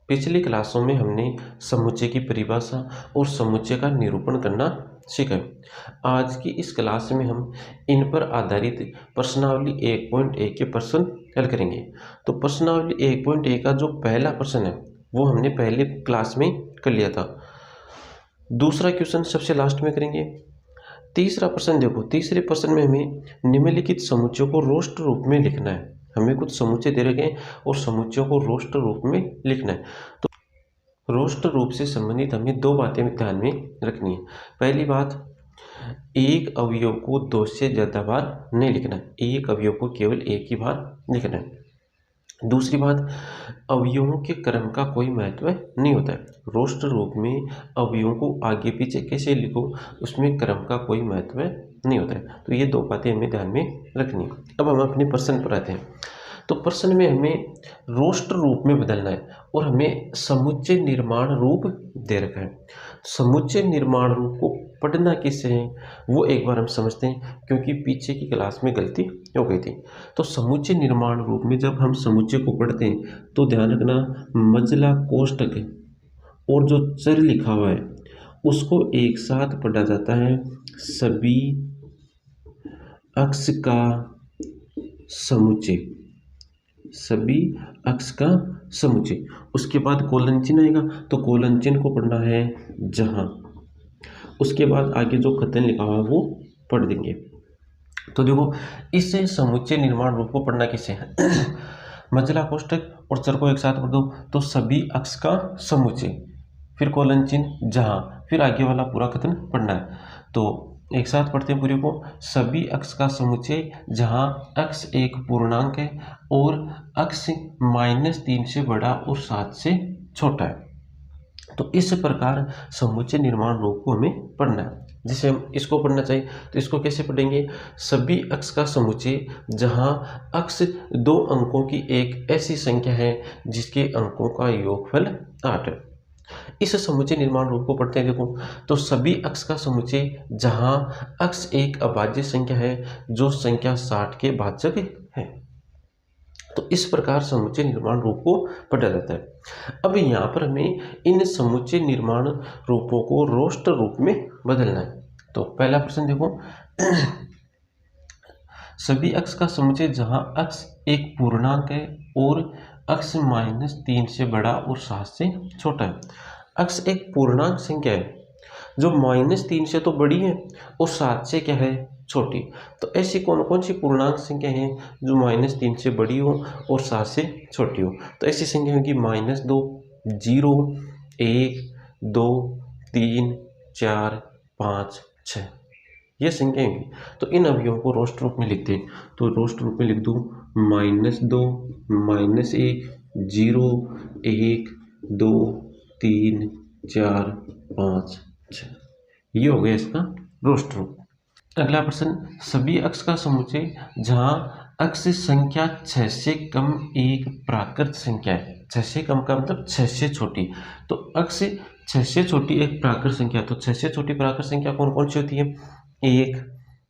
पिछली क्लासों में हमने समुच्चय की परिभाषा और समुच्चय का निरूपण करना सीखा। आज की इस क्लास में हम इन पर आधारित प्रश्नावली 1.1 के प्रश्न हल करेंगे। तो प्रश्नावली 1.1 का जो पहला प्रश्न है वो हमने पहले क्लास में कर लिया था। दूसरा क्वेश्चन सबसे लास्ट में करेंगे। तीसरा प्रश्न देखो, तीसरे प्रश्न में हमें निम्नलिखित समुच्चयों को रोस्टर रूप में लिखना है। हमें कुछ समुच्चय दे रखे हैं और समुच्चयों को रोस्टर रूप में लिखना है। तो रोस्टर रूप से संबंधित हमें दो बातें ध्यान में रखनी है। पहली बात, एक अवयव को दो से ज्यादा बार नहीं लिखना है, एक अवयव को केवल एक ही बार लिखना है। दूसरी बात, अवयवों के क्रम का कोई महत्व नहीं होता है। रोस्टर रूप में अवयवों को आगे पीछे कैसे लिखो उसमें क्रम का कोई महत्व नहीं होता है। तो ये दो बातें हमें ध्यान में रखनी है। अब हम अपने प्रश्न पर आते हैं। तो प्रश्न में हमें रोस्टर रूप में बदलना है और हमें समुच्चय निर्माण रूप दे रखा है। समुच्चय निर्माण रूप को पढ़ना किससे है वो एक बार हम समझते हैं, क्योंकि पीछे की क्लास में गलती हो गई थी। तो समुच्चय निर्माण रूप में जब हम समुच्चय को पढ़ते हैं तो ध्यान रखना, मजला कोष्टक और जो चर लिखा हुआ है उसको एक साथ पढ़ा जाता है। सभी अक्ष का समुच्चय, सभी अक्ष का समुच्चय। उसके बाद कोलन चिन्ह आएगा तो कोलन चिन्ह को पढ़ना है जहां। उसके बाद आगे जो कथन लिखा हुआ है वो पढ़ देंगे। तो देखो, इससे समुच्चय निर्माण रूप को पढ़ना किससे है मजला कोष्टक और चर को एक साथ पढ़ दो तो सभी अक्ष का समुच्चय, फिर कोलन चिन्ह जहां, फिर आगे वाला पूरा कथन पढ़ना है। तो एक साथ पढ़ते हैं पूरे को। सभी अक्ष का समुच्चय जहां अक्ष एक पूर्णांक है और अक्ष -3 से बड़ा और 7 से छोटा है। तो इस प्रकार समुच्चय निर्माण रूप को हमें पढ़ना है। जिसे हम इसको पढ़ना चाहिए तो इसको कैसे पढ़ेंगे, सभी अक्ष का समुच्चय जहां अक्ष 2 अंकों की एक ऐसी संख्या है जिसके अंकों का योगफल 8 है। इस समुच्चय निर्माण रूप को पढ़ते हैं। देखो, तो सभी अक्ष का समुच्चय जहां अक्ष एक अभाज्य संख्या है जो संख्या 60 के भाजक है। तो इस प्रकार समुच्चय निर्माण रूप को पढ़ा जाता है। अब यहाँ पर हमें इन समुच्चय निर्माण रूपों को रोस्टर रूप में बदलना है। तो पहला प्रश्न देखो, सभी अक्ष का समुच्चय जहां अक्ष एक पूर्णांक है और अक्ष -3 से बड़ा और 7 से छोटा है। अक्ष एक पूर्णांक संख्या है जो -3 से तो बड़ी है और 7 से क्या है, छोटी। तो ऐसी कौन कौन सी पूर्णांक संख्या हैं जो -3 से बड़ी हो और 7 से छोटी हो। तो ऐसी संख्या होगी -2, 0, 1, 2, 3, 4, 5, 6, ये संख्या होंगी। तो इन अवयवों को रोस्टर रूप में लिखते हैं। तो रोस्टर रूप में लिख दूँ -2, -1, 0, 1, 2, 3, 4, 5, 6, ये हो गया इसका रोस्टर रूप। अगला प्रश्न, सभी अक्ष का समुच्चय जहां अक्ष संख्या 6 से कम एक प्राकृत संख्या है। 6 से कम का मतलब 6 से छोटी। तो अक्ष 6 से छोटी एक प्राकृत संख्या, तो 6 से छोटी प्राकृत संख्या कौन कौन सी होती है, 1,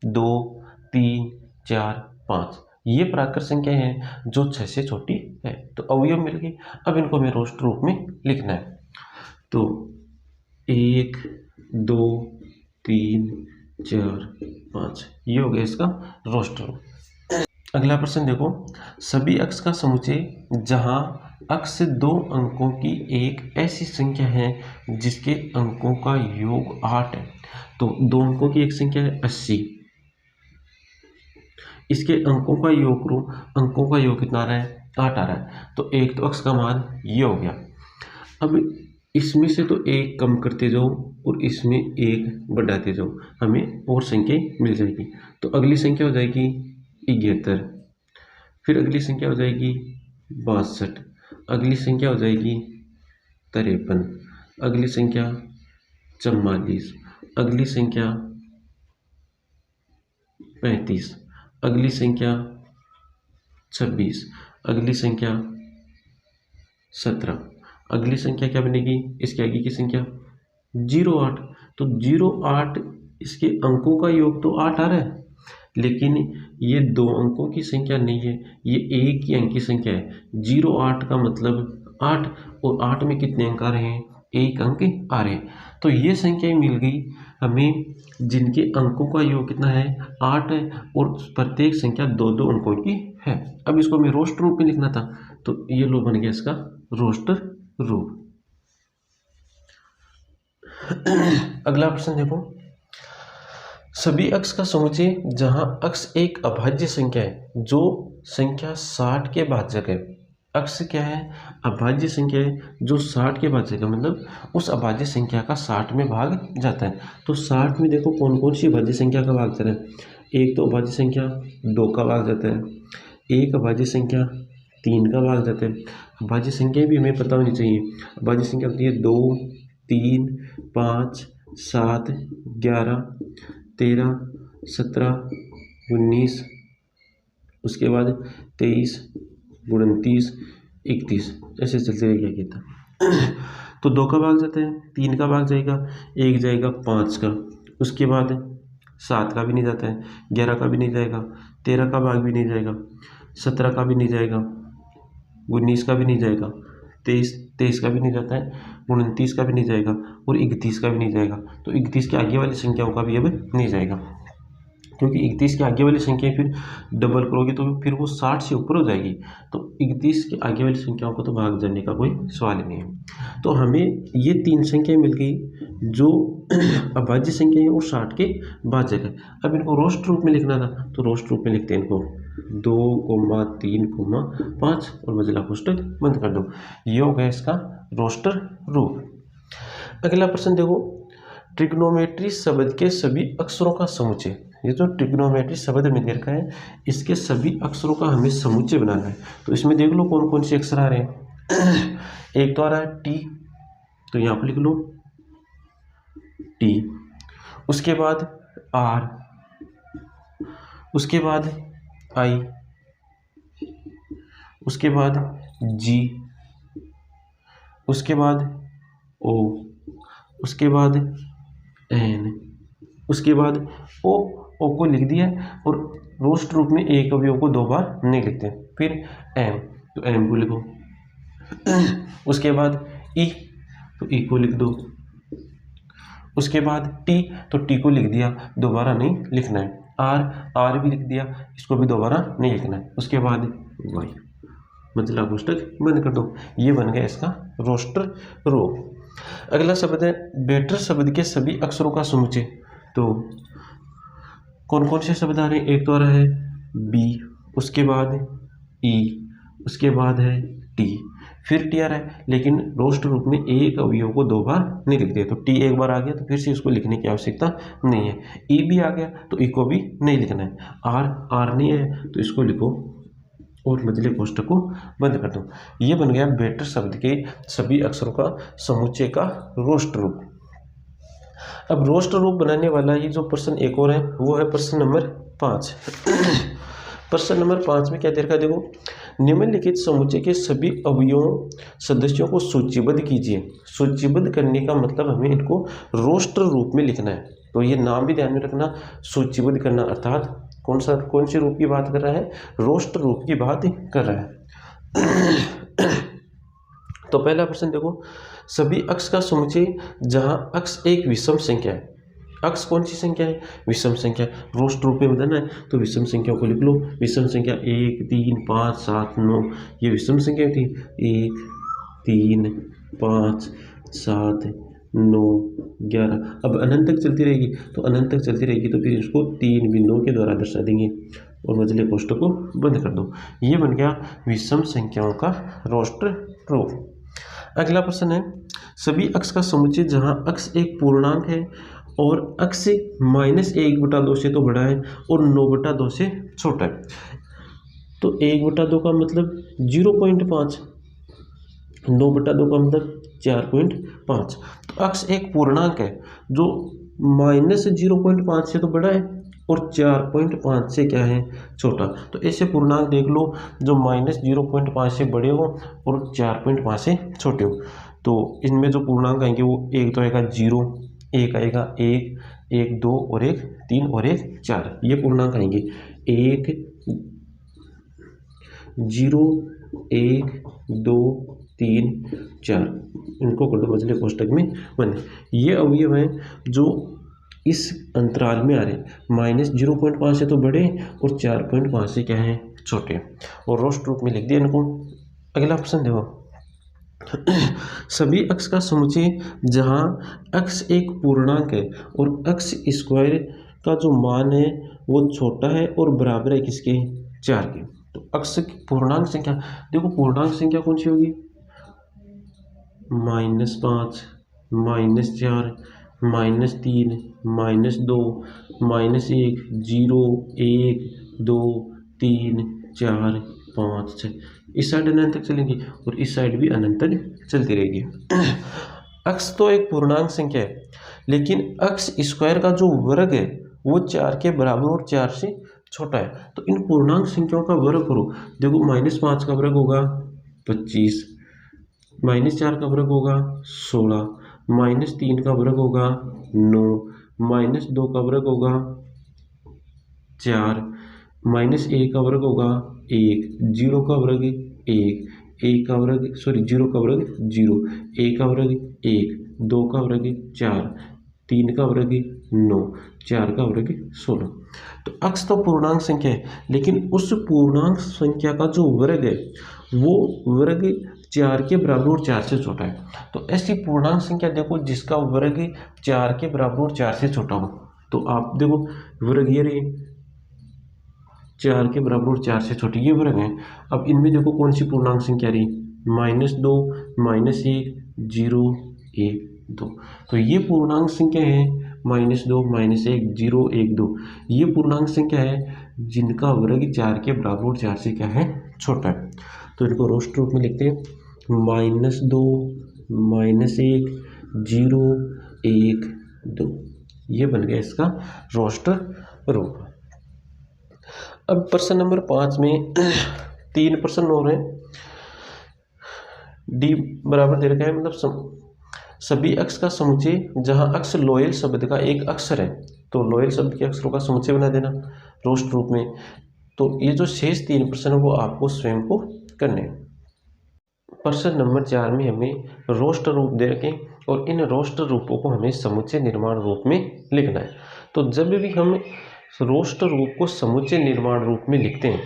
2, 3, 4, 5, ये प्राकृत संख्या है जो 6 से छोटी है। तो अवयव मिल गई। अब इनको हमें रोस्टर रूप में लिखना है। तो 1, 2, 3, 4, 5, ये हो गया इसका रोस्टर। अगला प्रश्न देखो, सभी अक्ष का समुच्चय जहां अक्ष 2 अंकों की एक ऐसी संख्या है जिसके अंकों का योग 8 है। तो 2 अंकों की एक संख्या है 80, इसके अंकों का योग करो, अंकों का योग कितना आ रहा है, 8 आ रहा है। तो एक तो अक्ष का मान ये हो गया। अब इसमें से तो एक कम करते जाओ और इसमें एक बढ़ाते जाओ, हमें और संख्या मिल जाएगी। तो अगली संख्या हो जाएगी 71, फिर अगली संख्या हो जाएगी 62, अगली संख्या हो जाएगी 53, अगली संख्या 44, अगली संख्या 35, अगली संख्या 26, अगली संख्या 17, अगली संख्या क्या बनेगी, इसके आगे की संख्या 08। तो 08, इसके अंकों का योग तो 8 आ रहा है, लेकिन ये 2 अंकों की संख्या नहीं है, ये एक ही अंक की संख्या है। 08 का मतलब 8 और 8 में कितने अंक आ रहे हैं, 1 अंक आ रहे हैं। तो ये संख्या मिल गई हमें जिनके अंकों का योग कितना है, 8 है और प्रत्येक संख्या 2-2 अंकों की है। अब इसको हमें रोस्टर रूप में लिखना था, तो ये लो बन गया इसका रोस्टर रूप। अगला प्रश्न देखो, सभी अक्ष का समुच्चय जहां अक्ष एक अभाज्य संख्या है जो संख्या 60 के भाजक है। अक्ष क्या है, अभाज्य संख्या है जो 60 के भाजक है, मतलब उस अभाज्य संख्या का 60 में भाग जाता है। तो 60 में देखो कौन कौन सी अभाज्य संख्या का भाग जाता है, एक तो अभाज्य संख्या 2 का भाग जाता है, एक अभाज्य संख्या 3 का भाग जाता है। अभाज्य संख्या भी हमें पता होनी चाहिए। अभाज्य संख्या होती है 2, 3, 5, 7, 11, 13, 17, 19, उसके बाद 23, 29, 31, ऐसे चलते रहेगा कहता। तो 2 का भाग जाता है, 3 का भाग जाएगा, 1 जाएगा 5 का, उसके बाद 7 का भी नहीं जाता है, 11 का भी नहीं जाएगा, 13 का भाग भी नहीं जाएगा, 17 का भी नहीं जाएगा, 19 का भी नहीं जाएगा, 23 का भी नहीं जाता है, 29 का भी नहीं जाएगा और 31 का भी नहीं जाएगा। तो 31 के आगे वाली संख्याओं का भी अब नहीं जाएगा, क्योंकि 31 के आगे वाली संख्या फिर डबल करोगे तो फिर वो 60 से ऊपर हो जाएगी। तो 31 के आगे वाली संख्याओं को तो भाग जाने का कोई सवाल ही नहीं है। तो हमें ये 3 संख्याएं मिल गई जो अभाज्य संख्या है और 60 के भाजक है। अब इनको रोस्ट रूप में लिखना था, तो रोस्ट रूप में लिखते हैं इनको 2, 3, 5 और बचला कोष्टक बंद कर दो। ये हो गया इसका रोस्टर रूप। अगला प्रश्न देखो, ट्रिग्नोमेट्री शब्द के सभी अक्षरों का समुच्चय। ये जो ट्रिग्नोमेट्री शब्द में दे रखा है इसके सभी अक्षरों का हमें समुच्चय बनाना है। तो इसमें देख लो कौन कौन से अक्षर आ रहे हैं। एक तो आ रहा है टी, तो यहाँ पर लिख लो टी, उसके बाद आर, उसके बाद आई, उसके बाद जी, उसके बाद ओ, उसके बाद एन, उसके बाद ओ को लिख दिया और रोस्ट रूप में एक अवयव को 2 बार नहीं लिखते। फिर एम, तो एम को लिखो। उसके बाद ई, तो ई को लिख दो। उसके बाद टी, तो टी को लिख दिया, दोबारा नहीं लिखना है। आर भी लिख दिया, इसको भी दोबारा नहीं लिखना है। उसके बाद वाई, मतलब कोष्टक बंद कर दो। ये बन गया इसका रोस्टर रूप। अगला शब्द है बेटर शब्द के सभी अक्षरों का समुच्चय। तो कौन कौन से शब्द आ रहे हैं, एक तो आ रहा है बी, उसके बाद ई, उसके बाद है टी, फिर टी आ रहा है, लेकिन रोस्ट रूप में एक अवयव को 2 बार नहीं लिखते। तो टी एक बार आ गया तो फिर से इसको लिखने की आवश्यकता नहीं है। ई भी आ गया तो ई को भी नहीं लिखना है। आर नहीं है तो इसको लिखो और मझले कोष्टक को बंद कर दो। ये बन गया बेटर शब्द के सभी अक्षरों का समुच्चय का रोस्ट रूप। अब रोस्ट रूप बनाने वाला ये जो प्रश्न एक और है वो है प्रश्न नंबर 5। प्रश्न नंबर 5 में क्या दे रखा है, देखो निम्नलिखित समुच्चय के सभी अवयवों सदस्यों को सूचीबद्ध कीजिए। सूचीबद्ध करने का मतलब हमें इनको रोस्टर रूप में लिखना है। तो ये नाम भी ध्यान में रखना, सूचीबद्ध करना अर्थात कौन से रूप की बात कर रहा है, रोस्टर रूप की बात कर रहा है। तो पहला प्रश्न देखो, सभी अक्ष का समुच्चय जहां अक्ष एक विषम संख्या है। अक्ष कौन सी संख्या है, विषम संख्या। रोस्ट रूप में बताना है तो विषम संख्याओं को लिख लो। विषम संख्या 1, 3, 5, 7, 9 ये विषम संख्या थी। 1, 3, 5, 7, 9, 11। अब अनंत तक चलती रहेगी, तो अनंत तक चलती रहेगी तो फिर इसको 3 बिंदुओं के द्वारा दर्शा देंगे और मझले कोष्टक को बंद कर दो। ये बन गया विषम संख्याओं का रोस्टर रूप। अगला प्रश्न है, सभी अक्ष का समुच्चय जहां अक्ष एक पूर्णांक है और अक्ष -1/2 से तो बड़ा है और 9/2 से छोटा है। तो 1/2 का मतलब 0.5, 9/2 का मतलब 4.5। तो अक्ष एक पूर्णांक है जो -0.5 से तो बड़ा है और 4.5 से क्या है, छोटा। तो ऐसे पूर्णांक देख लो जो -0.5 से बड़े हो और 4.5 से छोटे हो। तो इनमें जो पूर्णांक आएंगे वो एक तो आएगा 0, एक आएगा 1, 1, 2 और 1, 3 और 1, 4। ये पूर्णांक आएंगे 1, 0, 1, 2, 3 4, इनको कर दो मझले कोष्टक में बंद। ये अवयव हैं जो इस अंतराल में आ रहे हैं, -0.5 से तो बड़े और 4.5 से क्या है छोटे, और रोस्ट रूप में लिख दिया इनको। अगला प्रश्न देखो, सभी अक्ष का समुच्चय जहां अक्ष एक पूर्णांक है और अक्ष स्क्वायर का जो मान है वो छोटा है और बराबर है किसके, 4 के। तो अक्ष की पूर्णांक संख्या, देखो पूर्णांक संख्या कौन सी होगी, -5, -4, -3, -2, -1, 0, 1, 2, 3, 4, 5, 6, इस साइड अनंत तक चलेंगी और इस साइड भी अनंत तक चलती रहेगी। अक्ष तो एक पूर्णांक संख्या है, लेकिन अक्ष स्क्वायर का जो वर्ग है वो 4 के बराबर और 4 से छोटा है। तो इन पूर्णांक संख्याओं का वर्ग करो, देखो -5 का वर्ग होगा 25, -4 का वर्ग होगा 16, -3 का वर्ग होगा 9, -2 का वर्ग होगा 4, -1 का वर्ग होगा 1, 0 का वर्ग 1, 1 का वर्ग 0 का वर्ग 0, 1 का वर्ग 1, 2 का वर्ग 4, 3 का वर्ग 9, 4 का वर्ग 16। तो अक्ष तो पूर्णांक संख्या है, लेकिन उस पूर्णांक संख्या का जो वर्ग है वो वर्ग 4 के बराबर और 4 से छोटा है। तो ऐसी पूर्णांक संख्या देखो जिसका वर्ग 4 के बराबर और 4 से छोटा हो, तो आप देखो वर्ग ये रही 4 के बराबर और 4 से छोटी, ये वर्ग है। अब इनमें देखो कौन सी पूर्णांक संख्या रही, -2, -1, 0, 1, 2। तो ये पूर्णांक संख्या है -2, -1, 0, 1, 2, ये पूर्णांक संख्या है जिनका वर्ग 4 के बराबर और 4 से क्या है छोटा है। तो इनको रोस्ट रूप में लिखते हैं, -2, -1, 0, 1, 2, ये बन गया इसका रोस्ट रूप। अब प्रश्न नंबर 5 में 3 प्रश्न और हैं। डी बराबर दे रखा है, मतलब सभी अक्ष का समुच्चय जहां अक्ष लोयल शब्द का एक अक्षर है, तो लोयल शब्द के अक्षरों का समुच्चय बना देना रोस्ट रूप में। तो ये जो शेष 3 प्रश्न है वो आपको स्वयं को करने हैं। प्रश्न नंबर 4 में हमें रोस्ट रूप दे रखे और इन रोस्ट रूपों को हमें समुच्चय निर्माण रूप में लिखना है। तो जब भी हम रोस्ट रूप को समुच्चय निर्माण रूप में लिखते हैं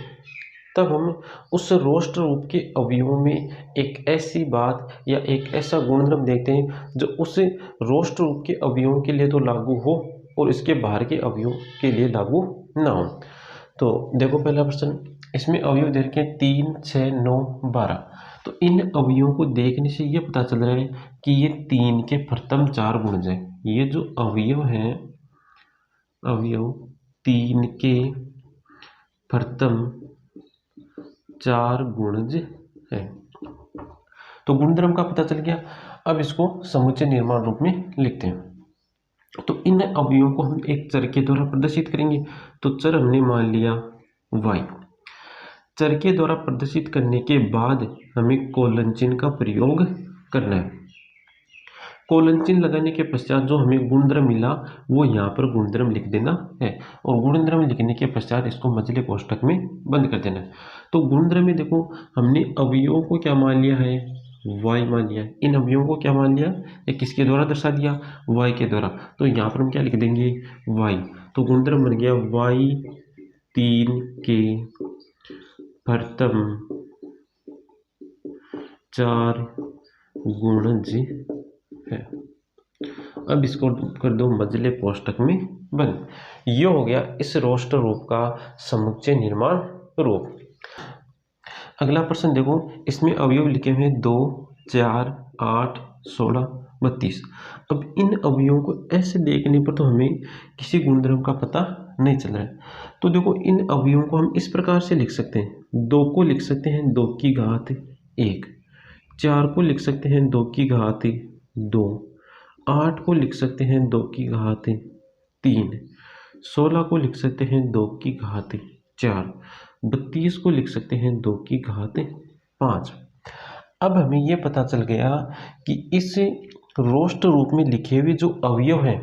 तब हम उस रोस्ट रूप के अवयवों में एक ऐसी बात या एक ऐसा गुणधर्म देखते हैं जो उस रोस्ट रूप के अवयवों के लिए तो लागू हो और इसके बाहर के अवयवों के लिए लागू ना हो। तो देखो पहला प्रश्न, इसमें अवयव दे रखे हैं 3, 6, 9, 12। तो इन अवयवों को देखने से ये पता चल रहा है कि ये 3 के प्रथम 4 गुणज हैं। ये जो अवयव हैं, अवयव 3 के प्रथम 4 गुणज है। तो गुणधर्म का पता चल गया। अब इसको समुच्चय निर्माण रूप में लिखते हैं। तो इन अवयवों को हम एक चर के द्वारा प्रदर्शित करेंगे। तो चर हमने मान लिया y। चर के द्वारा प्रदर्शित करने के बाद हमें कोलन चिन्ह का प्रयोग करना है। कोलन चिन्ह लगाने के पश्चात जो हमें गुणधर्म मिला वो यहाँ पर गुणधर्म लिख देना है और गुणधर्म लिखने के पश्चात इसको मझले कोष्टक में बंद कर देना है। तो गुणधर्म में देखो हमने अवयवों को क्या मान लिया है, y मान लिया। इन अवयवों को क्या मान लिया, ये किसके द्वारा दर्शा दिया, y के द्वारा। तो यहाँ पर हम क्या लिख देंगे, y। तो गुणधर्म बन गया y 3 के प्रथम 4 गुणज है। अब इसको कर दो मझले कोष्टक में बंद। ये हो गया इस रोस्ट रूप का समुच्चय निर्माण रूप। अगला प्रश्न देखो, इसमें अवयव लिखे हुए 2, 4, 8, 16, 32। अब इन अवयवों को ऐसे देखने पर तो हमें किसी गुणधर्म का पता नहीं चल रहा है। तो देखो इन अवयवों को हम इस प्रकार से लिख सकते हैं। 2 को लिख सकते हैं 2 की घात 1, 4 को लिख सकते हैं 2 की घात 2, 8 को लिख सकते हैं 2 की घात 3, 16 को लिख सकते हैं 2 की घात 4, 32 को लिख सकते हैं 2 की घात 5। अब हमें यह पता चल गया कि इस रोस्ट रूप में लिखे हुए जो अवयव हैं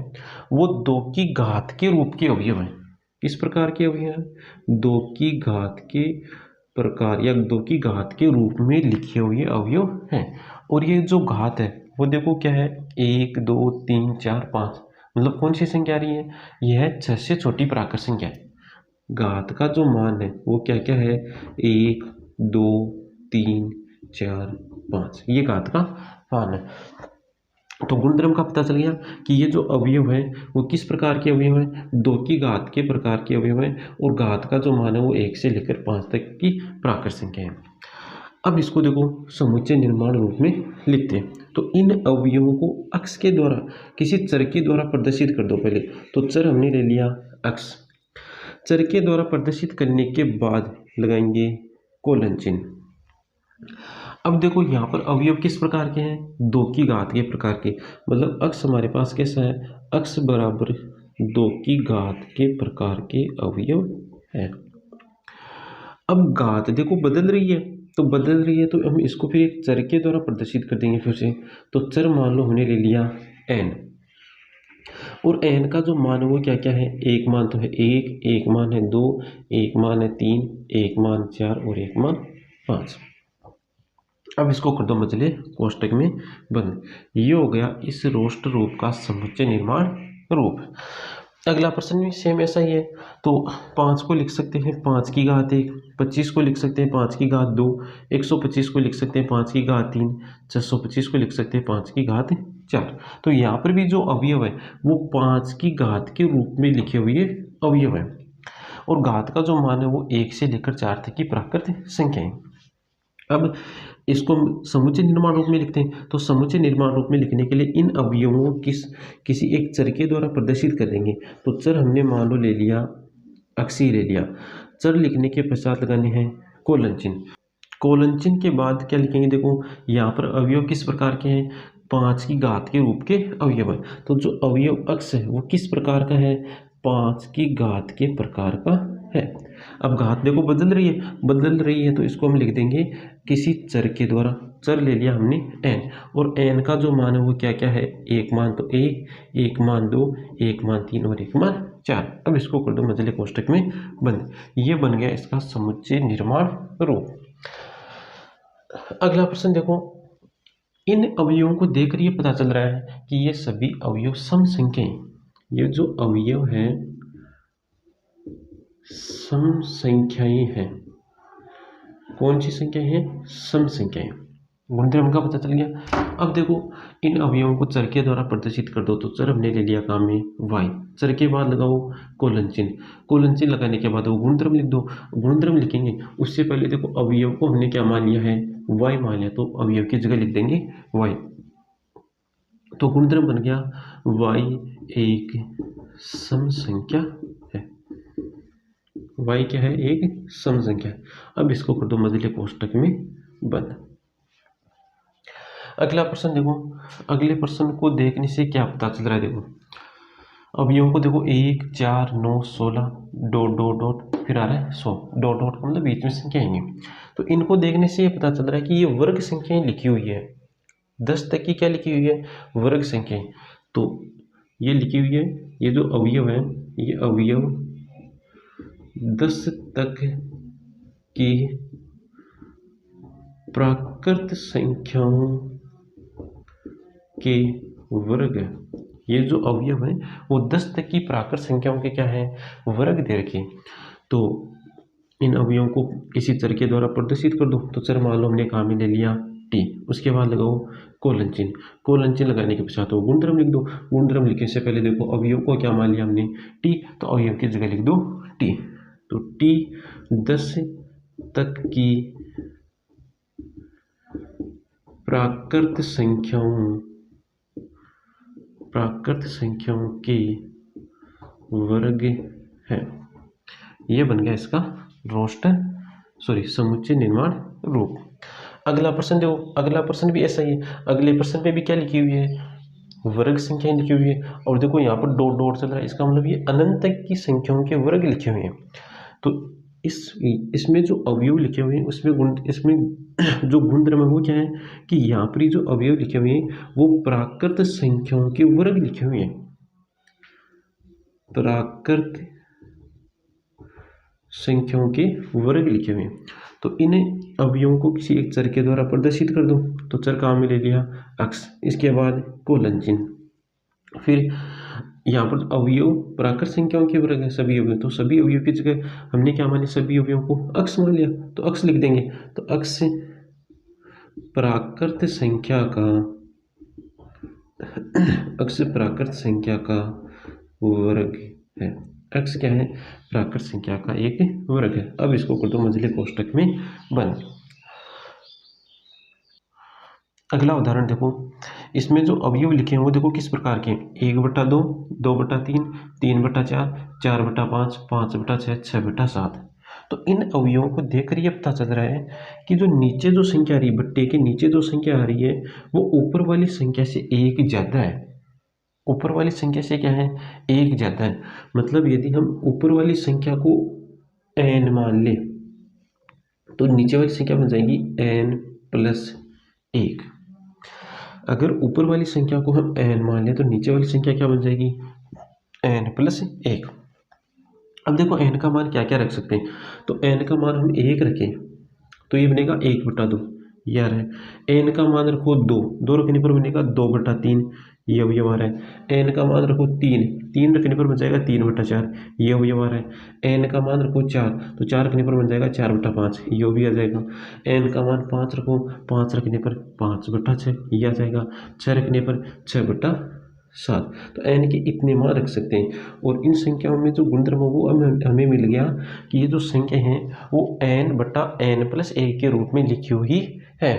वो 2 की घात के रूप के अवयव हैं। किस प्रकार के अवयव हैं, 2 की घात के प्रकार या 2 की घात के रूप में लिखे हुए अवयव हैं। और ये जो घात है वो देखो क्या है, 1 2 3 4 5, मतलब कौन सी संख्या आ रही है, यह 6 से छोटी प्राकृत संख्या है। घात का जो मान है वो क्या क्या है, 1 2 3 4 5, ये घात का मान है। तो गुणधर्म का पता चल गया कि ये जो अवयव है वो किस प्रकार के अवयव है, 2 की घात के प्रकार के अवयव है, और घात का जो मान है वो 1 से लेकर 5 तक की प्राकृत संख्या है। अब इसको देखो समुच्चय निर्माण रूप में लिखते हैं। तो इन अवयवों को अक्ष के द्वारा किसी चर के द्वारा प्रदर्शित कर दो पहले। तो चर हमने ले लिया अक्ष, चर के द्वारा प्रदर्शित करने के बाद लगाएंगे कोलन चिन्ह। अब देखो यहाँ पर अवयव किस प्रकार के हैं, 2 की घात के प्रकार के, मतलब अक्ष हमारे पास कैसा है, अक्ष बराबर 2 की घात के प्रकार के अवयव है। अब घात देखो बदल रही है, तो बदल रही है तो हम इसको फिर एक चर के द्वारा प्रदर्शित कर देंगे फिर से। तो चर मान लो हमने ले लिया n, और n का जो मान है वो क्या क्या है, एक मान तो है 1, एक मान है 2, एक मान है 3, एक मान 4 और एक मान 5। अब इसको कर दो मचले कोष्टक में बंद। ये हो गया इस रोष्ट रूप का समुच्चय निर्माण रूप। अगला प्रश्न भी सेम ऐसा ही है। तो 5 को लिख सकते हैं 5 की घात 1, 25 को लिख सकते हैं 5 की घात 2, 125 को लिख सकते हैं 5 की घात 3, 625 को लिख सकते हैं 5 की घात 4। तो यहाँ पर भी जो अवयव है वो 5 की घात के रूप में लिखे हुए अवयव है, और घात का जो मान है वो 1 से लेकर 4 तक की प्राकृत संख्या है। अब इसको समुच्चय निर्माण रूप में लिखते हैं। तो समुच्चय निर्माण रूप में लिखने के लिए इन अवयवों को किसी एक चर के द्वारा प्रदर्शित कर देंगे। तो चर हमने मान लो ले लिया अक्षी ले लिया। चर लिखने के पश्चात लगाने हैं कोलन चिन्ह। कोलन चिन्ह के बाद क्या लिखेंगे, देखो यहाँ पर अवयव किस प्रकार के हैं, 5 की घात के रूप के अवयव है। तो जो अवयव अक्ष है वो किस प्रकार का है, 5 की घात के प्रकार का है। अब घात देखो बदल रही है तो इसको हम लिख देंगे किसी चर के द्वारा। चर ले लिया हमने n, और n का जो मान है वो क्या क्या है, एक मान तो 1, एक मान 2, एक मान 3 और एक मान 4। अब इसको कर दो मझले कोष्टक में बंद। ये बन गया इसका समुच्चय निर्माण रूप। अगला प्रश्न देखो, इन अवयवों को देखकर ये पता चल रहा है कि ये सभी अवयव सम संख्याएं, ये जो अवयव है सम संख्याएं हैं। कौन सी संख्या है, सम संख्याएं। गुणधर्म का पता चल गया। अब देखो इन अवयवों को चर के द्वारा प्रदर्शित कर दो। तो चर हमने ले लिया काम में y, चर के बाद लगाओ कोलन चिन्ह, कोलन चिन्ह लगाने के बाद वो गुणधर्म लिख दो। गुणधर्म लिखेंगे उससे पहले देखो अवयव को हमने क्या मान लिया है, y मान लिया, तो अवयव की जगह लिख देंगे y। तो गुणधर्म बन गया y एक सम संख्या है, y क्या है, एक सम संख्या है। अब इसको कर दो मझले कोष्टक में बंद। अगला प्रश्न देखो, अगले प्रश्न को देखने से क्या पता चल रहा है, देखो अवयवों को देखो 1 4 9 16 डॉट डॉट डॉट फिर आ रहा है 100 डॉट डॉट का मतलब बीच में संख्या आएंगी। तो इनको देखने से ये पता चल रहा है कि ये वर्ग संख्याएं लिखी हुई है, 10 तक की क्या लिखी हुई है, वर्ग संख्याएं। तो ये लिखी हुई है, ये जो अवयव है ये अवयव 10 तक की प्राकृत संख्याओं के वर्ग है। ये जो अवयव है वो 10 तक की प्राकृत संख्याओं के क्या है, वर्ग दे रखे। तो इन अवयवों को किसी चर के द्वारा प्रदर्शित कर दो। तो चर मान लो हमने काम में ले लिया t, उसके बाद लगाओ कोलन चिन्ह, कोलन चिन्ह लगाने के पश्चात वो गुणधर्म लिख दो। गुणधर्म लिखने से पहले देखो अवयव को क्या मान लिया हमने t, तो अवयव की जगह लिख दो t। तो t 10 तक की प्राकृत संख्याओं के वर्ग है। यह बन गया इसका समुच्चय निर्माण रूप। अगला प्रश्न देखो, अगला प्रश्न भी ऐसा ही है। अगले प्रश्न पे भी क्या लिखी हुई है, वर्ग संख्याएं लिखी हुई है, और देखो यहाँ पर डॉट डॉट चल रहा है, इसका मतलब ये अनंत तक की संख्याओं के वर्ग लिखे हुए हैं। तो इसमें जो अवयव लिखे हुए हैं इसमें जो गुणधर्म है वो क्या है कि यहाँ पर जो अवयव लिखे हुए हैं वो प्राकृत संख्याओं के वर्ग लिखे हुए हैं, प्राकृत संख्याओं के वर्ग लिखे हुए हैं। तो इन अवयवों को किसी एक चर के द्वारा प्रदर्शित कर दो। तो चर का हमने ले लिया x, इसके बाद कोलन चिन्ह। फिर यहाँ पर अवयव प्राकृत संख्याओं के वर्ग है, सभी अवयव, तो सभी अवयव की जगह हमने क्या माने, सभी अवयवों को x मान लिया, तो x लिख देंगे। तो x प्राकृत संख्या का x प्राकृत संख्या का वर्ग है। x क्या है, प्राकृत संख्या का एक वर्ग है। अब इसको कर दो मंझले कोष्ठक में बंद। अगला उदाहरण देखो, इसमें जो अवयव लिखे हैं वो देखो किस प्रकार के हैं, 1/2, 2/3, 3/4, 4/5, 5/6, 6/7। तो इन अवयवों को देखकर ये पता चल रहा है कि जो नीचे जो संख्या आ रही है, बट्टे के नीचे जो संख्या आ रही है वो ऊपर वाली संख्या से एक ज़्यादा है। ऊपर वाली संख्या से क्या है, एक ज़्यादा है। मतलब यदि हम ऊपर वाली संख्या को n मान ले तो नीचे वाली संख्या बन जाएगी n+1। अगर ऊपर वाली संख्या को हम n मान लें तो नीचे वाली संख्या क्या बन जाएगी, n+1। अब देखो n का मान क्या क्या रख सकते हैं, तो n का मान हम 1 रखें तो ये बनेगा 1/2, यार है। n का मान रखो 2 रखने पर बनेगा 2/3, ये अवयव आ रहा है। n का मान रखो 3 रखने पर बन जाएगा 3/4, ये अवयव आ रहा है। n का मान रखो 4 तो 4 रखने पर बन जाएगा 4/5, ये भी आ जाएगा। n का मान 5 रखो, 5 रखने पर 5/6, ये आ जाएगा। 6 रखने पर 6/7। तो n के इतने मान रख सकते हैं। और इन संख्याओं में जो गुणधर्म वो हमें मिल गया कि ये जो संख्या है वो n/n+1 के रूप में लिखी हुई है।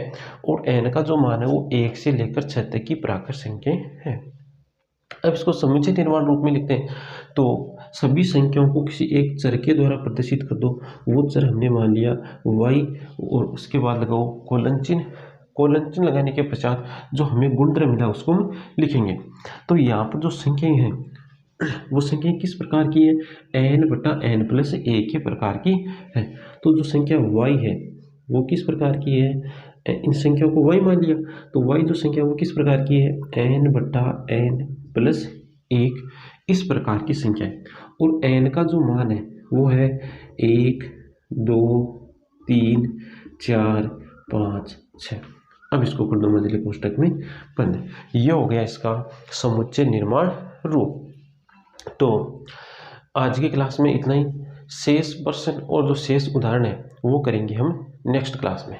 और n का जो मान है वो 1 से लेकर 6 तक की प्राकृत संख्या है। अब इसको समुच्चय निर्माण रूप में लिखते हैं। तो सभी संख्याओं को किसी एक चर के द्वारा प्रदर्शित कर दो। वो चर हमने मान लिया y, और उसके बाद लगाओ कोलन चिन्ह। कोलन चिन्ह लगाने के पश्चात जो हमें गुणधर्म मिला उसको हम लिखेंगे। तो यहाँ पर जो संख्याएं हैं वो संख्याएं किस प्रकार की है, n/n+1 के प्रकार की है। तो जो संख्या y है वो किस प्रकार की है, इन संख्याओं को y मान लिया, तो y जो संख्या वो किस प्रकार की है, n/n+1 इस प्रकार की संख्या है। और n का जो मान है वो है 1, 2, 3, 4, 5, 6। अब इसको कर दो मंझले कोष्ठक में बंद। यह हो गया इसका समुच्चय निर्माण रूप। तो आज की क्लास में इतना ही। शेष प्रश्न और जो शेष उदाहरण है वो करेंगे हम नेक्स्ट क्लास में।